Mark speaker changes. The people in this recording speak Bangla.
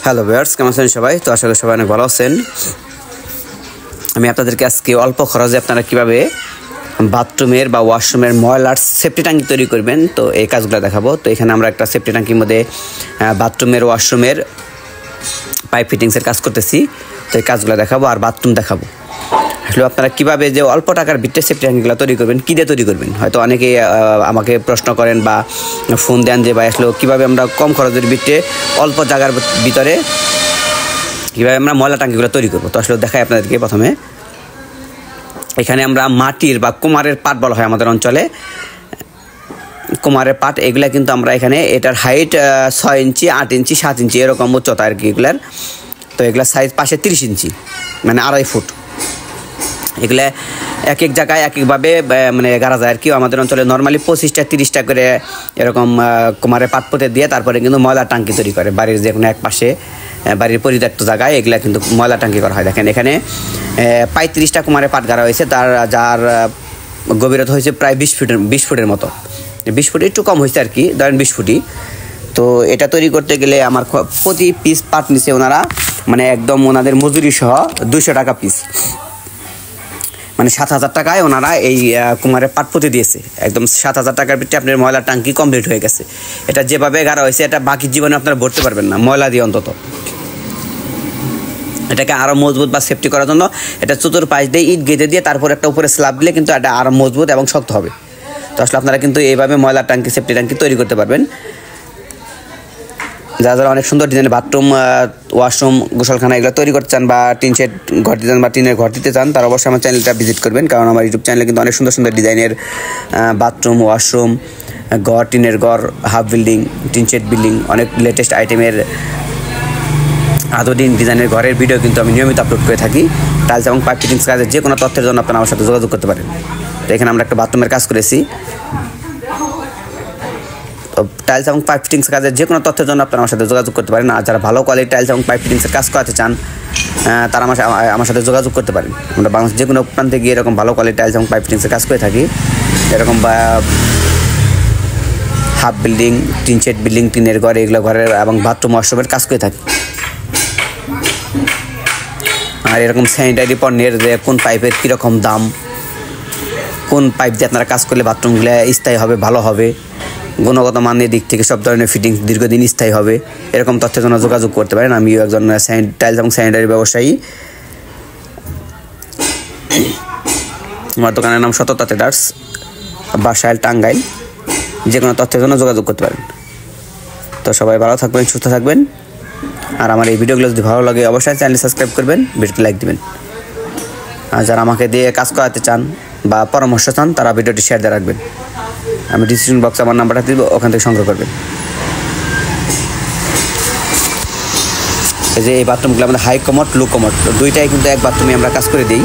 Speaker 1: হ্যালো ভিউয়ার্স, কেমন আছেন সবাই? তো আশা করি সবাই অনেক ভালো আছেন। আমি আপনাদেরকে আজকে অল্প খরচে আপনারা কিভাবে বাথরুমের বা ওয়াশরুমের ময়লার সেফটি ট্যাঙ্কি তৈরি করবেন, তো এই কাজগুলো দেখাবো। তো এখানে আমরা একটা সেফটি ট্যাঙ্কির মধ্যে বাথরুমের ওয়াশরুমের পাইপ ফিটিংসের কাজ করতেছি। তো এই কাজগুলো দেখাবো আর বাথরুম দেখাবো। আসলে আপনারা কীভাবে যে অল্প টাকার ভিতরে সেফটি ট্যাঙ্কিগুলো তৈরি করবেন, কী দিয়ে তৈরি করবেন, হয়তো অনেকেই আমাকে প্রশ্ন করেন বা ফোন দেন যে ভাই আসলে কীভাবে আমরা কম খরচের ভিতরে অল্প জায়গার ভিতরে কীভাবে আমরা ময়লা ট্যাঙ্কিগুলো তৈরি করবো। তো আসলে দেখাই আপনাদেরকে। প্রথমে এখানে আমরা মাটির বা কুমারের পাট বলা হয় আমাদের অঞ্চলে, কুমারের পাট, এগুলা কিন্তু আমরা এখানে এটার হাইট 6 ইঞ্চি, 8 ইঞ্চি, 7 ইঞ্চি এরকম উচ্চতা আর কি এগুলার। তো এগুলার সাইজ পাশে 30 ইঞ্চি, মানে 2.5 ফুট। এগুলো এক এক জায়গায় এক একভাবে মানে গাড়া যায় আর কি। আমাদের অঞ্চলে নর্মালি 25টা 30টা করে এরকম কুমারের পাট পুঁতে দিয়ে তারপরে কিন্তু ময়লা ট্যাঙ্কি তৈরি করে বাড়ির যে কোনো এক পাশে, বাড়ির পরিত্যক্ত জায়গায় এগুলা কিন্তু ময়লা ট্যাঙ্কি করা হয়। দেখেন এখানে 35টা কুমারের পাট গাড়া হয়েছে, যার গভীরতা হয়েছে প্রায় 20 ফুটের মতো। 20 ফুট একটু কম হয়েছে আর কি, ধরেন 20 ফুটই। তো এটা তৈরি করতে গেলে আমার প্রতি পিস পাট নিছে ওনারা, মানে একদম ওনাদের মজুরি সহ 200 টাকা পিস, মানে 7,000 টাকায় ওনারা এই কুমারের পাট পুঁতে দিয়েছে। একদম 7,000 টাকার ভিতরে আপনার ময়লা ট্যাঙ্কি কমপ্লিট হয়ে গেছে। এটা যেভাবে গাড়া হয়েছে এটা বাকি জীবনে আপনারা ভরতে পারবেন না ময়লা দিয়ে। অন্তত এটাকে আরও মজবুত বা সেফটি করার জন্য এটা চতুর্পাশ দিয়ে ইট গেঁথে দিয়ে তারপর একটা উপরে স্ল্যাব দিলে কিন্তু এটা আরও মজবুত এবং শক্ত হবে। তো আসলে আপনারা কিন্তু এইভাবে ময়লা ট্যাঙ্কি সেফটি ট্যাঙ্কি তৈরি করতে পারবেন। যারা অনেক সুন্দর ডিজাইনের বাথরুম, ওয়াশরুম, গোসলখানা এগুলো তৈরি করতে চান বা টিন শেড ঘর দিতে চান বা টিনের ঘর দিতে চান, তারা অবশ্যই আমার চ্যানেলটা ভিজিট করবেন। কারণ আমার ইউটিউব চ্যানেলে কিন্তু অনেক সুন্দর সুন্দর ডিজাইনের বাথরুম, ওয়াশরুম, ঘর, টিনের ঘর, half building, tin shed building, অনেক লেটেস্ট আইটেমের আধুনিক ডিজাইনের ঘরের ভিডিও কিন্তু আমি নিয়মিত আপলোড করে থাকি। টাইলস এবং পাইপ ফিটিংস কাজের যে কোনো তথ্যের জন্য আপনারা আমার সাথে যোগাযোগ করতে পারেন। তো এখানে আমরা একটা বাথরুমের কাজ করেছি। টাইলস এবং পাইপ ফিটিংস কাজের যে কোনো তথ্যের জন্য আপনারা আমার সাথে যোগাযোগ করতে পারেন। আর যারা ভালো কোয়ালিটি টাইলস এবং পাইপ ফিটিংসের কাজ করাতে চান তারা আমার সাথে যোগাযোগ করতে পারেন। আমরা বাংলাদেশ যে কোনো প্রান্তে গিয়ে এরকম ভালো কোয়ালিটি টাইলস এবং পাইপ ফিটিংসের কাজ করে থাকি। এরকম বা half building, tin shed building, টিনের ঘর, এগুলো ঘরের এবং বাথরুম ওয়াশরুমের কাজ করে থাকি। আর এরকম স্যানিটারি পণ্যের যে কোন পাইপের কীরকম দাম, কোন পাইপ দিয়ে আপনারা কাজ করলে বাথরুমগুলো স্থায়ী হবে, ভালো হবে, গুণগত মানের দিক থেকে সব ধরনের ফিটিংস দীর্ঘদিন স্থায়ী হবে, এরকম তথ্যের জন্য যোগাযোগ করতে পারেন। আমিও একজন টাইলস এবং স্যানিটারি ব্যবসায়ী। আমার দোকানের নাম সততা ট্রেডার্স, বাসাইল, টাঙ্গাইল। যে কোনো তথ্যের জন্য যোগাযোগ করতে পারেন। তো সবাই ভালো থাকবেন, সুস্থ থাকবেন। আর আমার এই ভিডিওগুলো যদি ভালো লাগে অবশ্যই চ্যানেলটি সাবস্ক্রাইব করবেন, ভিডিওটি লাইক দিবেন। আর যারা আমাকে দিয়ে কাজ করাতে চান বা পরামর্শ চান তারা ভিডিওটি শেয়ার দিয়ে রাখবেন। আমি ডিসক্রিপশন বক্সে আমার নাম্বারটা দিব, ওখান থেকে সংগ্রহ করবেন। এই যে এই বাথরুমগুলো আমাদের হাই কমোড, লো কমোড দুইটাই কিন্তু এক বাথরুমে আমরা কাজ করে দিই।